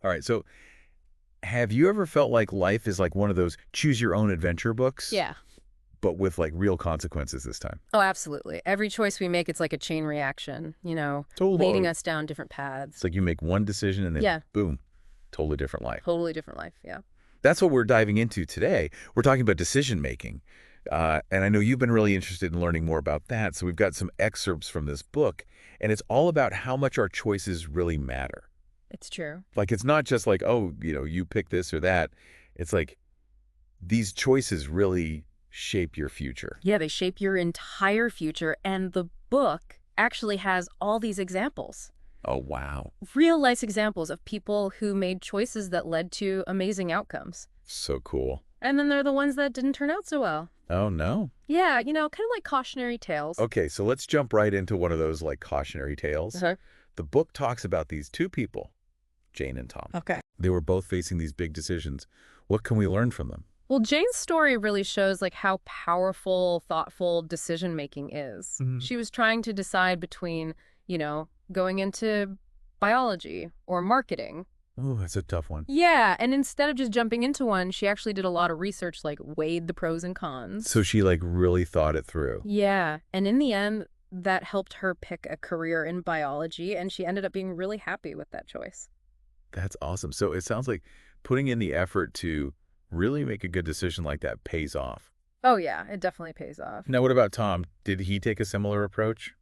All right. So have you ever felt like life is like one of those choose your own adventure books, Yeah. but with like real consequences this time? Oh, absolutely. Every choice we make, it's like a chain reaction, leading Totally. us down different It's paths. like you make one decision and then Yeah, boom, totally different life. totally different life. Yeah. That's what we're diving into today. We're talking about decision making. And I know you've been really interested in learning more about that. So we've got some excerpts from this book, and it's all about how much our choices really matter. It's true. Like, it's not just like, oh, you pick this or that. It's like these choices really shape your future. Yeah, they shape your entire future. And the book actually has all these examples, Oh, wow. real life examples of people who made choices that led to amazing outcomes. So cool. And then there are the ones that didn't turn out so well. Oh, no. Yeah, kind of like cautionary tales. Okay, so let's jump right into one of those like cautionary tales. Uh-huh. The book talks about these two people, Jane and Tom. Okay. They were both facing these big decisions. What can we learn from them? Well, Jane's story really shows like how powerful, thoughtful decision making is. Mhm. She was trying to decide between, going into biology or marketing. Oh, that's a tough one. Yeah, and instead of just jumping into one, she actually did a lot of research, like weighed the pros and cons. So she like really thought it through. Yeah, and in the end, that helped her pick a career in biology, and she ended up being really happy with that choice. That's awesome. So it sounds like putting in the effort to really make a good decision like that pays off. Oh yeah, it definitely pays off. Now, what about Tom? Did he take a similar approach?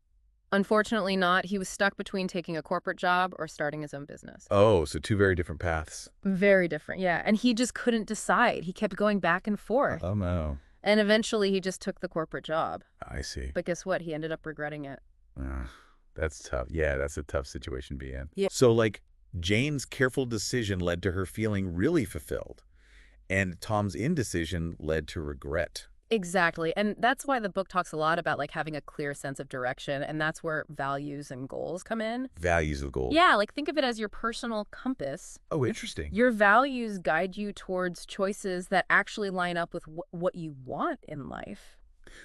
Unfortunately not. He was stuck between taking a corporate job or starting his own business. Oh, so two very different paths. Very different, yeah. And he just couldn't decide. He kept going back and forth. Oh, no. And eventually he just took the corporate job. I see. But guess what? He ended up regretting it. Ugh, that's tough. Yeah, that's a tough situation to be in. Yeah. So, like, Jane's careful decision led to her feeling really fulfilled, and Tom's indecision led to regret. Exactly. And that's why the book talks a lot about like having a clear sense of direction. And that's where values and goals come in. Values of gold. Yeah, like think of it as your personal compass. Oh, interesting. Your values guide you towards choices that actually line up with what you want in life.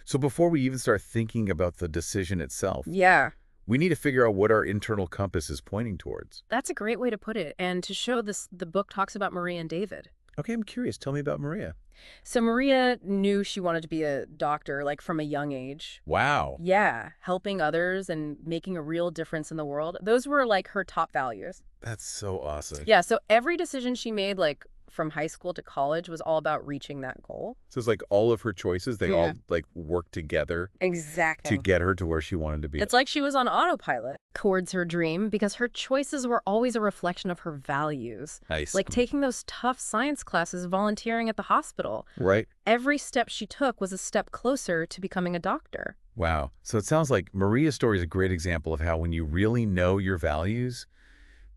So before we even start thinking about the decision itself, Yeah. we need to figure out what our internal compass is pointing towards. That's a great way to put it. And to show this, the book talks about Maria and David. Okay, I'm curious. Tell me about Maria. So Maria knew she wanted to be a doctor, like from a young age. Wow. Yeah, helping others and making a real difference in the world. Those were like her top values. That's so awesome. Yeah, so every decision she made, like from high school to college, was all about reaching that goal. So it's like all of her choices, they all Yeah. like work together Exactly. to get her to where she wanted to be. It's like she was on autopilot towards her dream because her choices were always a reflection of her values. Nice. Like taking those tough science classes, volunteering at the hospital. Right? Every step she took was a step closer to becoming a doctor. Wow. So it sounds like Maria's story is a great example of how when you really know your values,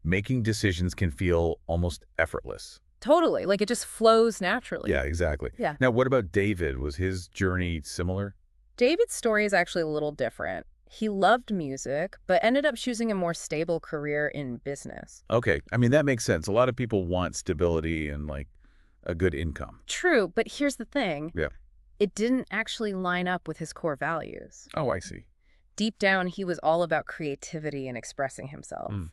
making decisions can feel almost effortless. Totally. Like it just flows naturally. Yeah, exactly. Yeah. Now, what about David? Was his journey similar? David's story is actually a little different. He loved music, but ended up choosing a more stable career in business. Okay. I mean, that makes sense. A lot of people want stability and like a good income. True, but here's the thing. Yeah. It didn't actually line up with his core values. Oh, I see. Deep down, he was all about creativity and expressing himself. Mm.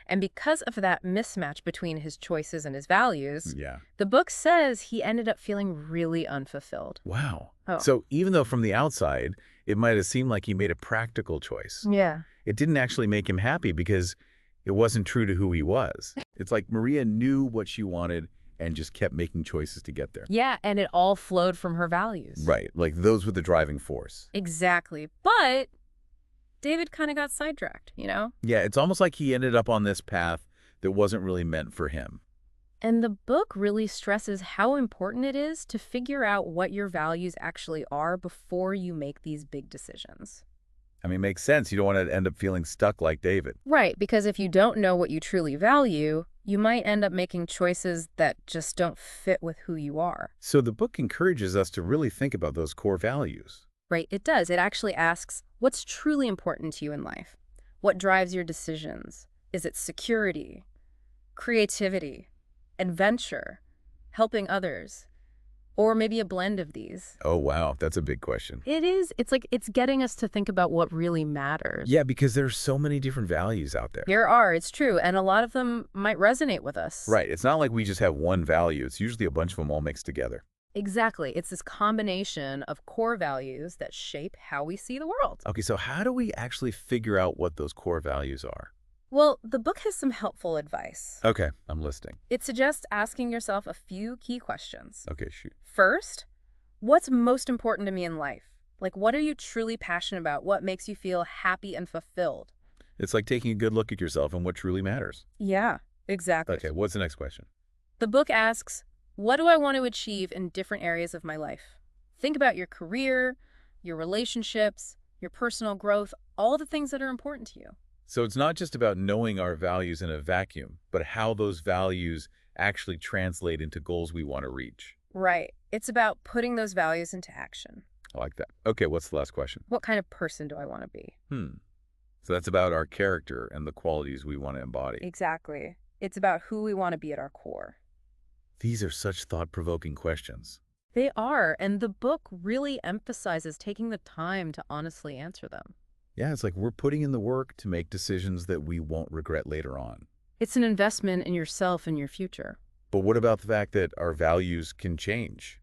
And because of that mismatch between his choices and his values, Yeah. the book says he ended up feeling really unfulfilled. Wow. Oh. So even though from the outside, it might have seemed like he made a practical choice, Yeah. it didn't actually make him happy because it wasn't true to who he was. It's like Maria knew what she wanted and just kept making choices to get there. Yeah, and it all flowed from her values. Right. Like those were the driving force. Exactly. But David kind of got sidetracked, Yeah, it's almost like he ended up on this path that wasn't really meant for him. And the book really stresses how important it is to figure out what your values actually are before you make these big decisions. I mean, it makes sense. You don't want to end up feeling stuck like David. Right, because if you don't know what you truly value, you might end up making choices that just don't fit with who you are. So the book encourages us to really think about those core values. Right, it does. It actually asks, what's truly important to you in life? What drives your decisions? Is it security, creativity, adventure, helping others? Or maybe a blend of these. Oh, wow. That's a big question. It is. It's like it's getting us to think about what really matters. Yeah, because there's so many different values out there. There are, it's true, and a lot of them might resonate with us. Right. It's not like we just have one value. It's usually a bunch of them all mixed together. Exactly. It's this combination of core values that shape how we see the world. Okay, so how do we actually figure out what those core values are? Well, the book has some helpful advice. Okay, I'm listening. It suggests asking yourself a few key questions. Okay, shoot. First, what's most important to me in life? Like, what are you truly passionate about? What makes you feel happy and fulfilled? It's like taking a good look at yourself and what truly matters. Yeah, exactly. Okay, what's the next question? The book asks, what do I want to achieve in different areas of my life? Think about your career, your relationships, your personal growth, all the things that are important to you. So it's not just about knowing our values in a vacuum, but how those values actually translate into goals we want to reach. Right. It's about putting those values into action. I like that. Okay, what's the last question? What kind of person do I want to be? So that's about our character and the qualities we want to embody. Exactly. It's about who we want to be at our core. These are such thought-provoking questions. They are, and the book really emphasizes taking the time to honestly answer them. Yeah, it's like we're putting in the work to make decisions that we won't regret later on. It's an investment in yourself and your future. But what about the fact that our values can change?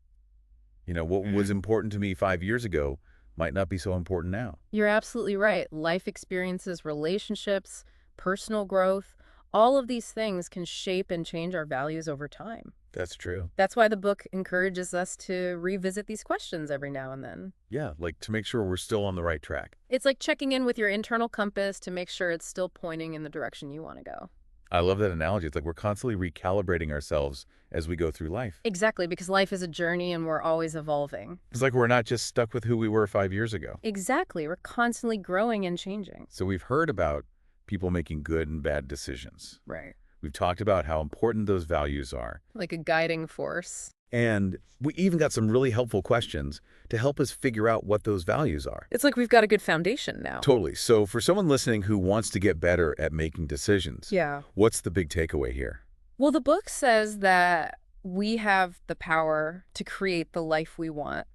You know, what was important to me 5 years ago might not be so important now. You're absolutely right. Life experiences, relationships, personal growth, all of these things can shape and change our values over time. That's true. That's why the book encourages us to revisit these questions every now and then. Yeah, like to make sure we're still on the right track. It's like checking in with your internal compass to make sure it's still pointing in the direction you want to go. I love that analogy. It's like we're constantly recalibrating ourselves as we go through life. Exactly, because life is a journey and we're always evolving. It's like we're not just stuck with who we were 5 years ago. Exactly, we're constantly growing and changing. So we've heard about people making good and bad decisions. Right. We've talked about how important those values are. Like a guiding force. And we even got some really helpful questions to help us figure out what those values are. It's like we've got a good foundation now. Totally. So for someone listening who wants to get better at making decisions, Yeah. what's the big takeaway here? Well, the book says that we have the power to create the life we want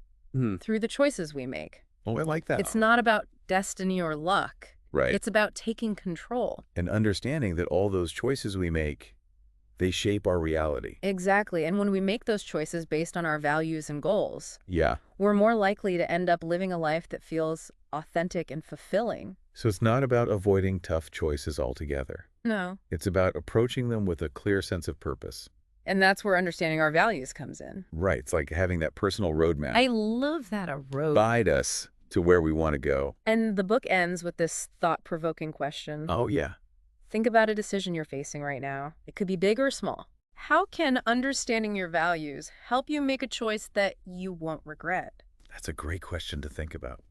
through the choices we make. Oh, I like that. It's not about destiny or luck. Right. It's about taking control. And understanding that all those choices we make, they shape our reality. Exactly. And when we make those choices based on our values and goals, Yeah. we're more likely to end up living a life that feels authentic and fulfilling. So it's not about avoiding tough choices altogether. No. It's about approaching them with a clear sense of purpose. And that's where understanding our values comes in. Right. It's like having that personal roadmap. I love that, a road. Guide us to where we want to go. And the book ends with this thought-provoking question. Oh, yeah. Think about a decision you're facing right now. It could be big or small. How can understanding your values help you make a choice that you won't regret? That's a great question to think about.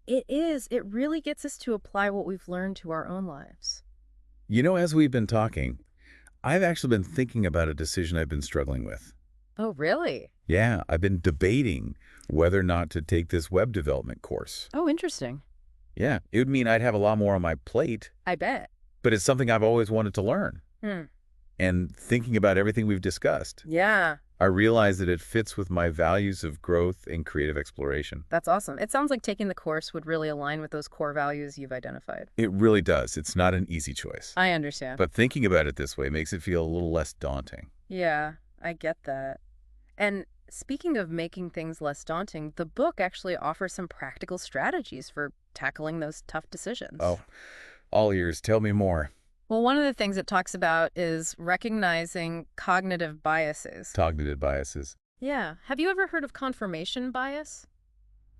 It is. It really gets us to apply what we've learned to our own lives. You know, as we've been talking, I've actually been thinking about a decision I've been struggling with. Oh, really? Yeah, I've been debating whether or not to take this web development course. Oh, interesting. Yeah, it would mean I'd have a lot more on my plate, I bet. but it's something I've always wanted to learn. And thinking about everything we've discussed, Yeah, I realize that it fits with my values of growth and creative exploration. that's awesome. It sounds like taking the course would really align with those core values you've identified. It really does. It's not an easy choice. I understand. But thinking about it this way makes it feel a little less daunting. Yeah, I get that. And speaking of making things less daunting, the book actually offers some practical strategies for tackling those tough decisions. Oh, all ears. Tell me more. Well, one of the things it talks about is recognizing cognitive biases. Cognitive biases. Yeah. Have you ever heard of confirmation bias?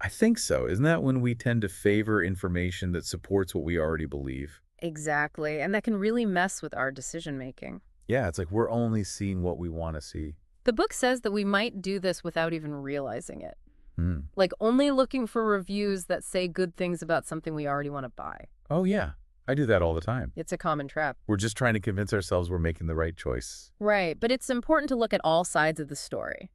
I think so. Isn't that when we tend to favor information that supports what we already believe? Exactly. And that can really mess with our decision making. Yeah, it's like we're only seeing what we want to see. The book says that we might do this without even realizing it. Hmm. Like only looking for reviews that say good things about something we already want to buy. Oh, yeah. I do that all the time. It's a common trap. We're just trying to convince ourselves we're making the right choice. Right, but it's important to look at all sides of the story.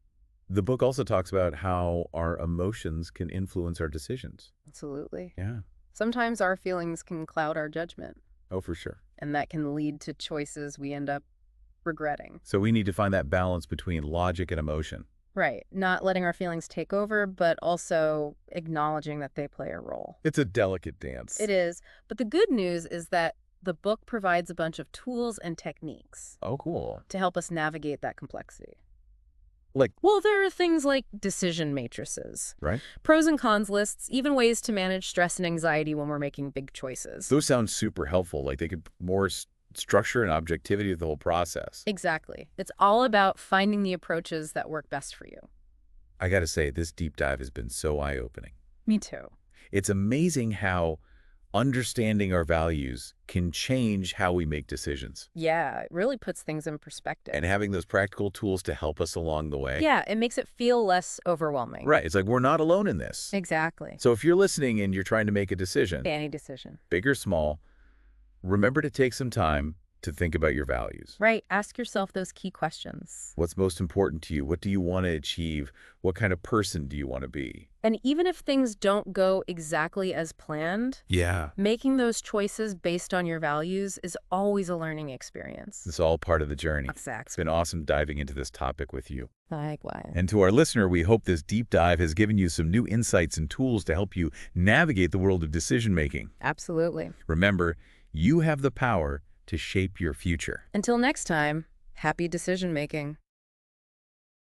The book also talks about how our emotions can influence our decisions. Absolutely. Yeah. Sometimes our feelings can cloud our judgment, Oh, for sure. and that can lead to choices we end up regretting. So we need to find that balance between logic and emotion. Right. Not letting our feelings take over, but also acknowledging that they play a role. It's a delicate dance. It is. But the good news is that the book provides a bunch of tools and techniques Oh, cool. to help us navigate that complexity. Like, Well, there are things like decision matrices, right? pros and cons lists, even ways to manage stress and anxiety when we're making big choices. Those sound super helpful. Like they could more structure and objectivity of the whole process. Exactly. It's all about finding the approaches that work best for you. I got to say, this deep dive has been so eye-opening. Me too. It's amazing how understanding our values can change how we make decisions. Yeah, it really puts things in perspective. And having those practical tools to help us along the way. Yeah, it makes it feel less overwhelming. Right. It's like we're not alone in this. Exactly. So if you're listening and you're trying to make a decision, Any decision. big or small, remember to take some time to think about your values. Right. Ask yourself those key questions. What's most important to you? What do you want to achieve? What kind of person do you want to be? And even if things don't go exactly as planned, Yeah. making those choices based on your values is always a learning experience. It's all part of the journey. It's Exactly. been awesome diving into this topic with you. Likewise. And to our listener, we hope this deep dive has given you some new insights and tools to help you navigate the world of decision making. Absolutely. Remember, you have the power to shape your future. Until next time, happy decision making.